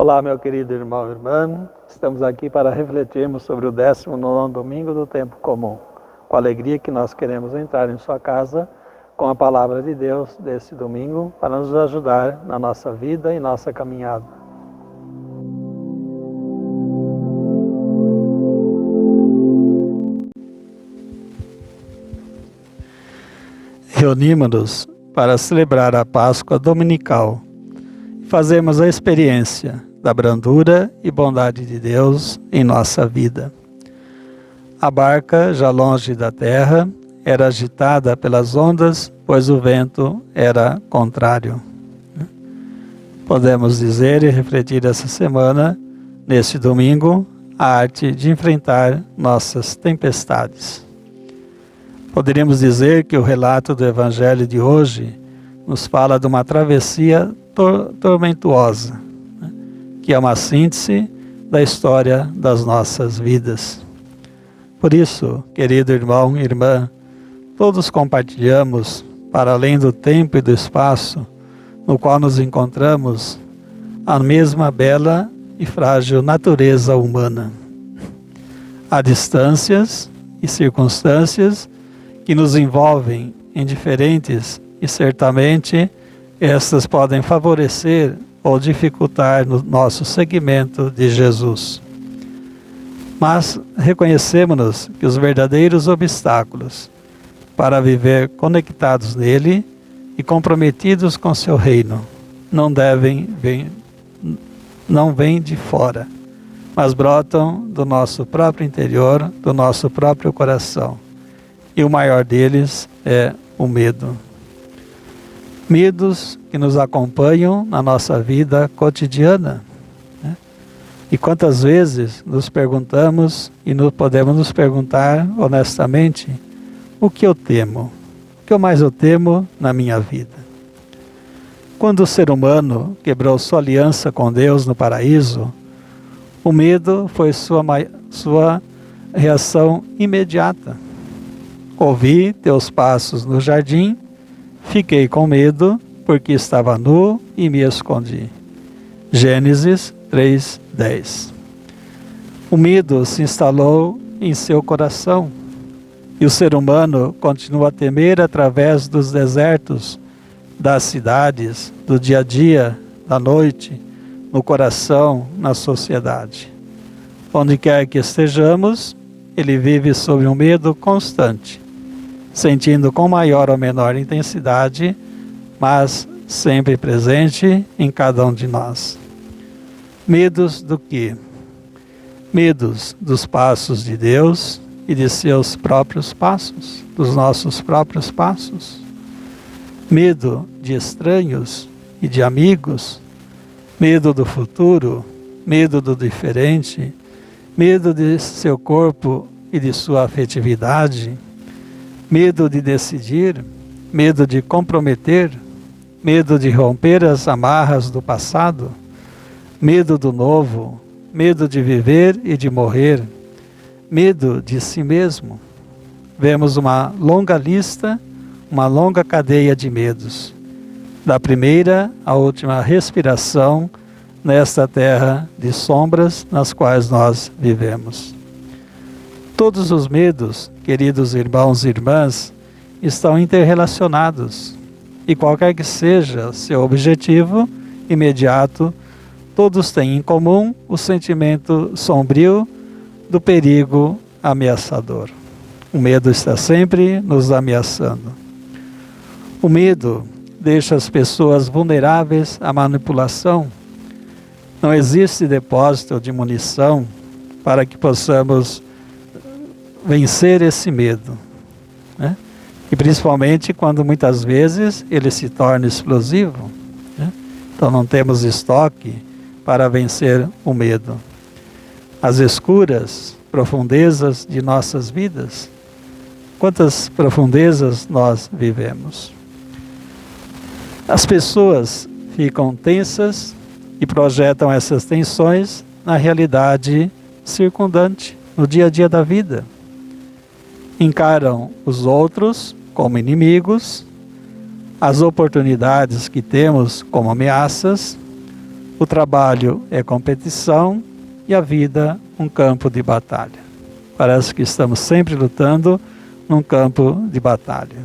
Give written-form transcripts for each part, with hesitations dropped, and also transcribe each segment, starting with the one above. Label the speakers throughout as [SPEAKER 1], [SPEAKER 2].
[SPEAKER 1] Olá, meu querido irmão e irmã. Estamos aqui para refletirmos sobre o 19º domingo do tempo comum. Com alegria que nós queremos entrar em sua casa com a palavra de Deus desse domingo para nos ajudar na nossa vida e nossa caminhada. Reunimos-nos para celebrar a Páscoa dominical e fazermos a experiência da brandura e bondade de Deus em nossa vida. A barca, já longe da terra, era agitada pelas ondas, pois o vento era contrário. Podemos dizer e refletir essa semana, neste domingo, a arte de enfrentar nossas tempestades. Poderíamos dizer que o relato do Evangelho de hoje nos fala de uma travessia tormentosa, que é uma síntese da história das nossas vidas. Por isso, querido irmão e irmã, todos compartilhamos, para além do tempo e do espaço no qual nos encontramos, a mesma bela e frágil natureza humana. Há distâncias e circunstâncias que nos envolvem em diferentes e certamente estas podem favorecer ou dificultar no nosso seguimento de Jesus. Mas reconhecemos que os verdadeiros obstáculos para viver conectados nele e comprometidos com seu reino não vêm de fora, mas brotam do nosso próprio interior, do nosso próprio coração. E o maior deles é o medo. Medos que nos acompanham na nossa vida cotidiana. E quantas vezes nos perguntamos e podemos nos perguntar honestamente, o que eu temo? O que mais eu temo na minha vida? Quando o ser humano quebrou sua aliança com Deus no paraíso, o medo foi sua reação imediata. Ouvi teus passos no jardim, fiquei com medo, porque estava nu e me escondi. Gênesis 3:10. O medo se instalou em seu coração, e o ser humano continua a temer através dos desertos, das cidades, do dia a dia, da noite, no coração, na sociedade. Onde quer que estejamos, ele vive sob um medo constante, sentindo com maior ou menor intensidade, mas sempre presente em cada um de nós. Medos do quê? Medos dos passos de Deus e de seus próprios passos, dos nossos próprios passos. Medo de estranhos e de amigos. Medo do futuro, medo do diferente, medo de seu corpo e de sua afetividade, medo de decidir, medo de comprometer, medo de romper as amarras do passado, medo do novo, medo de viver e de morrer, medo de si mesmo. Vemos uma longa lista, uma longa cadeia de medos, da primeira à última respiração nesta terra de sombras nas quais nós vivemos. Todos os medos, queridos irmãos e irmãs, estão interrelacionados, e qualquer que seja seu objetivo imediato, todos têm em comum o sentimento sombrio do perigo ameaçador. O medo está sempre nos ameaçando. O medo deixa as pessoas vulneráveis à manipulação. Não existe depósito de munição para que possamos vencer esse medo, né? E principalmente quando muitas vezes ele se torna explosivo, né? Então não temos estoque para vencer o medo. As escuras profundezas de nossas vidas, quantas profundezas nós vivemos. As pessoas ficam tensas e projetam essas tensões na realidade circundante, no dia a dia da vida. Encaram os outros como inimigos, as oportunidades que temos como ameaças, O trabalho é competição e a vida um campo de batalha. Parece que estamos sempre lutando num campo de batalha.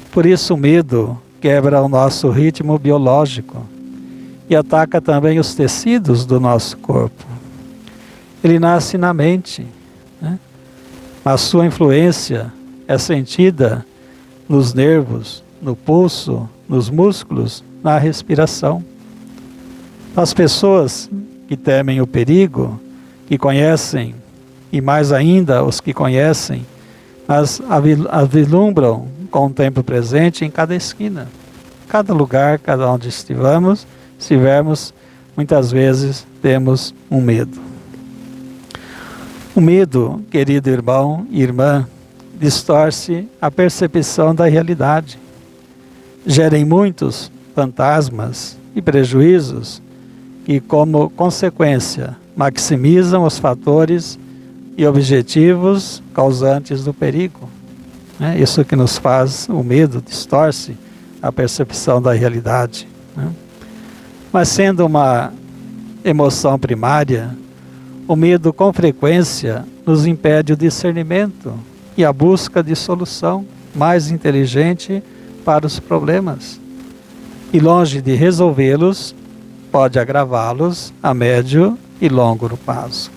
[SPEAKER 1] Por isso o medo quebra o nosso ritmo biológico e ataca também os tecidos do nosso corpo. Ele nasce na mente, né? A sua influência é sentida nos nervos, no pulso, nos músculos, na respiração. As pessoas que temem o perigo, que conhecem, e mais ainda os que conhecem, as vislumbram com o tempo presente em cada esquina. Cada lugar, cada onde estivermos, muitas vezes temos um medo. O medo, querido irmão e irmã, distorce a percepção da realidade. Gera em muitos fantasmas e prejuízos que, como consequência, maximizam os fatores e objetivos causantes do perigo. Isso que nos faz, o medo distorce a percepção da realidade. Mas sendo uma emoção primária, o medo com frequência nos impede o discernimento e a busca de solução mais inteligente para os problemas. E longe de resolvê-los, pode agravá-los a médio e longo prazo.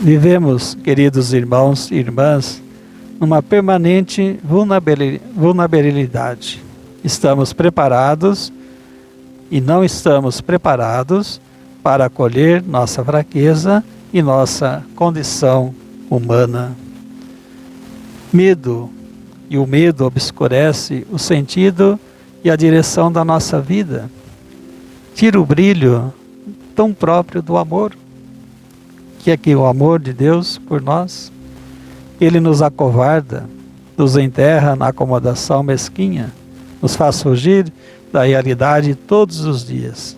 [SPEAKER 1] Vivemos, queridos irmãos e irmãs, numa permanente vulnerabilidade. Estamos preparados e não estamos preparados para acolher nossa fraqueza e nossa condição humana. Medo, e o medo obscurece o sentido e a direção da nossa vida. Tira o brilho tão próprio do amor, que é que o amor de Deus por nós. Ele nos acovarda, nos enterra na acomodação mesquinha, nos faz fugir da realidade todos os dias.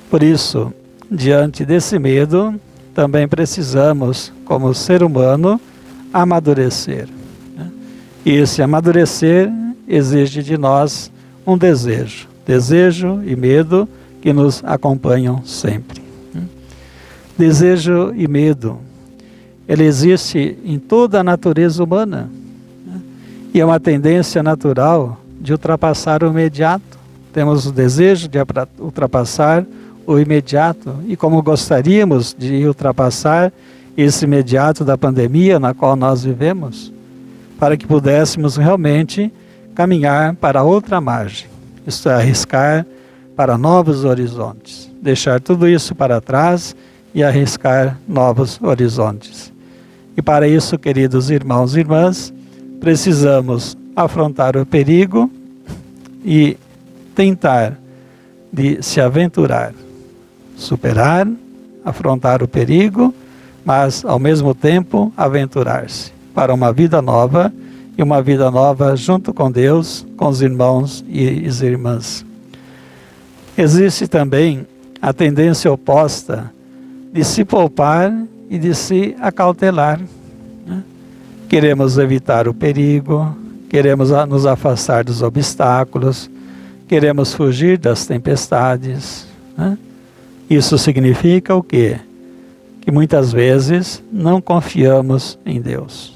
[SPEAKER 1] Por isso, diante desse medo, também precisamos, como ser humano, amadurecer. E esse amadurecer exige de nós um desejo. Desejo e medo que nos acompanham sempre. Desejo e medo, ele existe em toda a natureza humana. E é uma tendência natural de ultrapassar o imediato. Temos o desejo de ultrapassar o imediato. E como gostaríamos de ultrapassar esse imediato da pandemia na qual nós vivemos, para que pudéssemos realmente caminhar para outra margem. Isto é, arriscar para novos horizontes. Deixar tudo isso para trás e arriscar novos horizontes. E para isso, queridos irmãos e irmãs, precisamos afrontar o perigo e tentar de se aventurar, superar, afrontar o perigo, mas ao mesmo tempo aventurar-se para uma vida nova, e uma vida nova junto com Deus, com os irmãos e as irmãs. Existe também a tendência oposta de se poupar e de se acautelar. Queremos evitar o perigo, queremos nos afastar dos obstáculos, queremos fugir das tempestades. Isso significa o quê? Que muitas vezes não confiamos em Deus.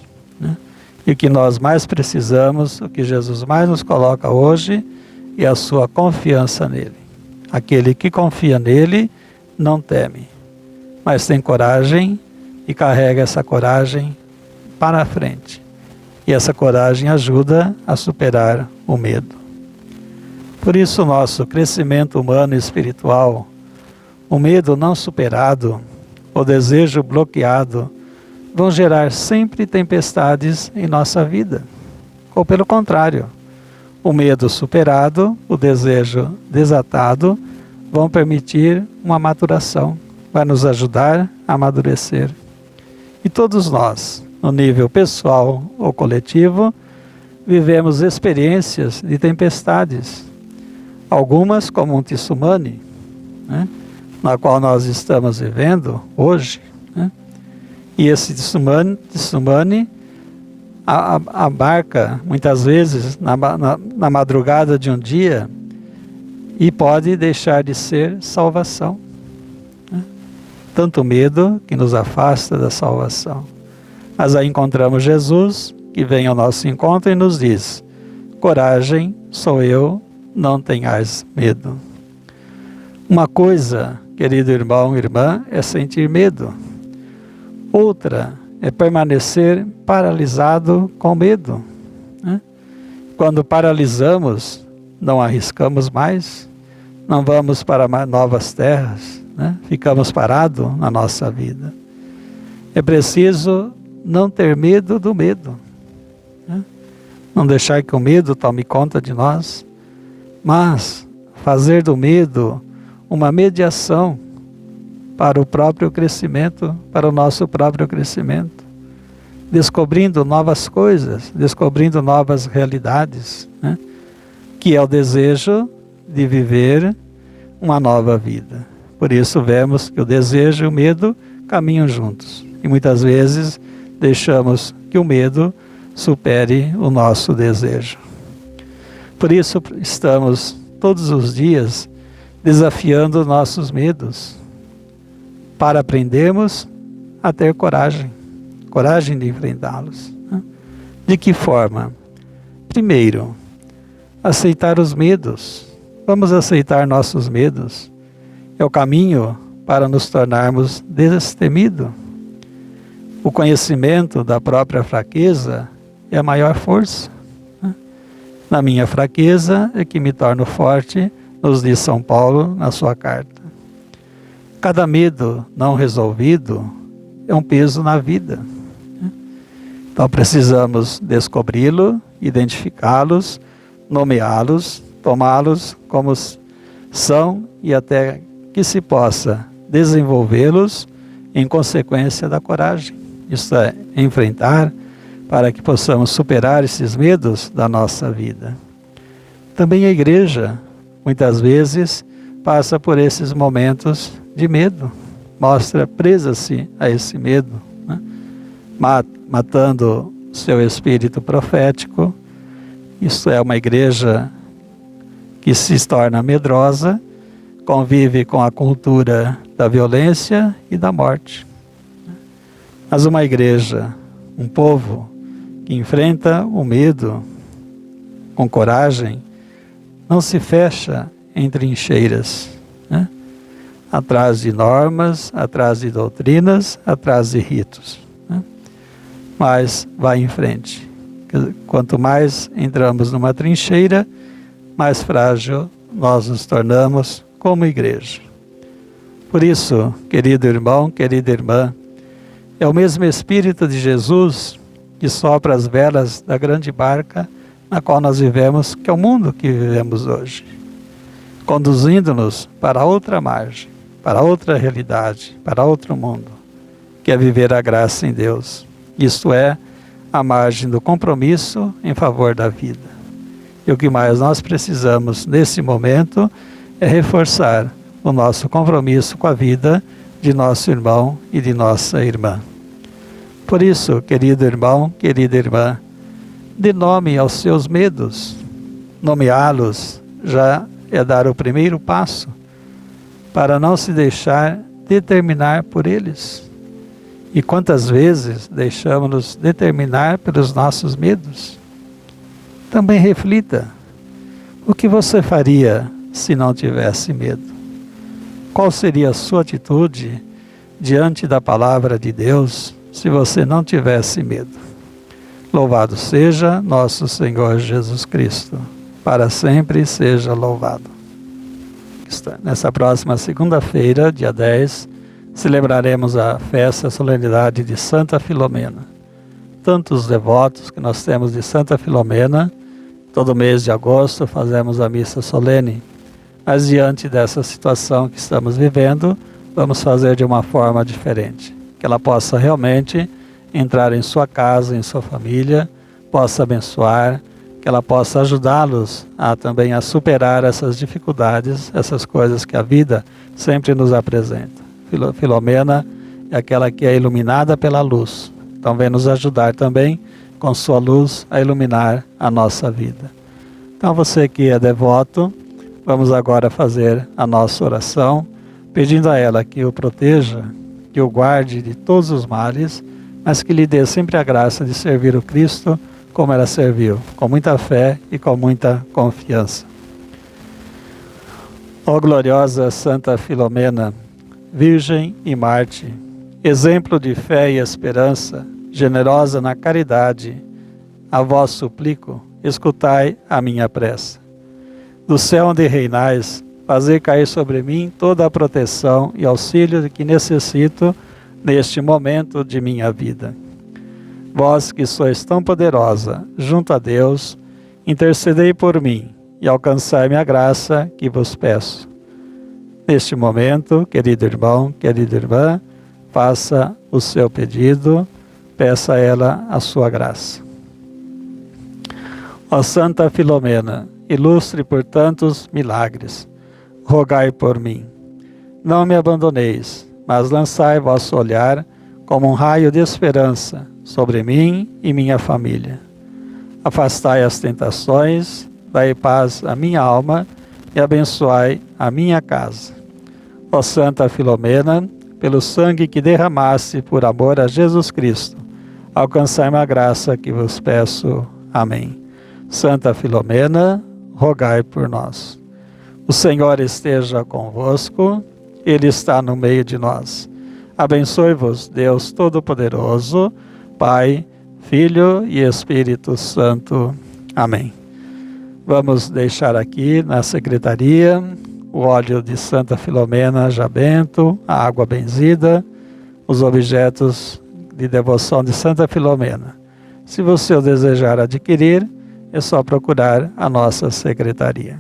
[SPEAKER 1] E o que nós mais precisamos, o que Jesus mais nos coloca hoje, é a sua confiança nele. Aquele que confia nele não teme, mas tem coragem e carrega essa coragem para a frente. E essa coragem ajuda a superar o medo. Por isso, o nosso crescimento humano e espiritual, o medo não superado, o desejo bloqueado, vão gerar sempre tempestades em nossa vida. Ou pelo contrário, o medo superado, o desejo desatado, vão permitir uma maturação, vai nos ajudar a amadurecer. E todos nós, no nível pessoal ou coletivo, vivemos experiências de tempestades. Algumas como um tsunami, na qual nós estamos vivendo hoje, E esse tsunami abarca, muitas vezes, na madrugada de um dia, e pode deixar de ser salvação. Tanto medo que nos afasta da salvação. Mas aí encontramos Jesus, que vem ao nosso encontro e nos diz: coragem, sou eu, não tenhais medo. Uma coisa, querido irmão e irmã, é sentir medo. Outra é permanecer paralisado com medo. Quando paralisamos, não arriscamos mais, não vamos para novas terras, ficamos parados na nossa vida. É preciso não ter medo do medo, não deixar que o medo tome conta de nós, mas fazer do medo uma mediação para o próprio crescimento, para o nosso próprio crescimento, descobrindo novas coisas, descobrindo novas realidades, que é o desejo de viver uma nova vida. Por isso vemos que o desejo e o medo caminham juntos. E muitas vezes deixamos que o medo supere o nosso desejo. Por isso estamos todos os dias desafiando nossos medos, para aprendermos a ter coragem de enfrentá-los. De que forma? Primeiro, aceitar os medos. Vamos aceitar nossos medos. É o caminho para nos tornarmos destemidos. O conhecimento da própria fraqueza é a maior força. Na minha fraqueza é que me torno forte, nos diz São Paulo na sua carta. Cada medo não resolvido é um peso na vida. Então precisamos descobri-lo, identificá-los, nomeá-los, tomá-los como são e até que se possa desenvolvê-los em consequência da coragem. Isso é, enfrentar para que possamos superar esses medos da nossa vida. Também a igreja, muitas vezes, passa por esses momentos de medo, mostra presa-se a esse medo, matando seu espírito profético. Isso é uma igreja que se torna medrosa, convive com a cultura da violência e da morte. Mas uma igreja, um povo que enfrenta o medo com coragem, não se fecha em trincheiras, atrás de normas, atrás de doutrinas, atrás de ritos, mas vai em frente. Quanto mais entramos numa trincheira, mais frágil nós nos tornamos como igreja. Por isso, querido irmão, querida irmã, é o mesmo Espírito de Jesus que sopra as velas da grande barca na qual nós vivemos, que é o mundo que vivemos hoje, conduzindo-nos para outra margem, para outra realidade, para outro mundo, que é viver a graça em Deus. Isto é, a margem do compromisso em favor da vida. E o que mais nós precisamos nesse momento é reforçar o nosso compromisso com a vida de nosso irmão e de nossa irmã. Por isso, querido irmão, querida irmã, dê nome aos seus medos. Nomeá-los já é dar o primeiro passo para não se deixar determinar por eles. E quantas vezes deixamos-nos determinar pelos nossos medos? Também reflita, o que você faria se não tivesse medo? Qual seria a sua atitude diante da palavra de Deus se você não tivesse medo? Louvado seja nosso Senhor Jesus Cristo, para sempre seja louvado. Nessa próxima segunda-feira, dia 10, celebraremos a festa, a solenidade de Santa Filomena. Tantos devotos que nós temos de Santa Filomena, todo mês de agosto fazemos a missa solene. Mas diante dessa situação que estamos vivendo, vamos fazer de uma forma diferente. Que ela possa realmente entrar em sua casa, em sua família, possa abençoar, que ela possa ajudá-los também a superar essas dificuldades, essas coisas que a vida sempre nos apresenta. Filomena é aquela que é iluminada pela luz. Então vem nos ajudar também com sua luz a iluminar a nossa vida. Então você que é devoto, Vamos agora fazer a nossa oração, pedindo a ela que o proteja, que o guarde de todos os males, mas que lhe dê sempre a graça de servir o Cristo como ela serviu, com muita fé e com muita confiança. Ó gloriosa Santa Filomena, Virgem e Mártir, exemplo de fé e esperança, generosa na caridade, a vós suplico, escutai a minha prece. Do céu onde reinais, fazei cair sobre mim toda a proteção e auxílio de que necessito neste momento de minha vida. Vós que sois tão poderosa, junto a Deus, intercedei por mim e alcançai-me a graça que vos peço. Neste momento, querido irmão, querida irmã, faça o seu pedido, peça a ela a sua graça. Ó Santa Filomena, ilustre por tantos milagres, rogai por mim. Não me abandoneis, mas lançai vosso olhar como um raio de esperança sobre mim e minha família. Afastai as tentações, dai paz à minha alma e abençoai a minha casa. Ó Santa Filomena, pelo sangue que derramaste por amor a Jesus Cristo, alcançai-me a graça que vos peço. Amém. Santa Filomena, rogai por nós. O Senhor esteja convosco, Ele está no meio de nós. Abençoe-vos, Deus Todo-Poderoso, Pai, Filho e Espírito Santo. Amém. Vamos deixar aqui na secretaria o óleo de Santa Filomena já bento, a água benzida, os objetos de devoção de Santa Filomena. Se você o desejar adquirir, é só procurar a nossa secretaria.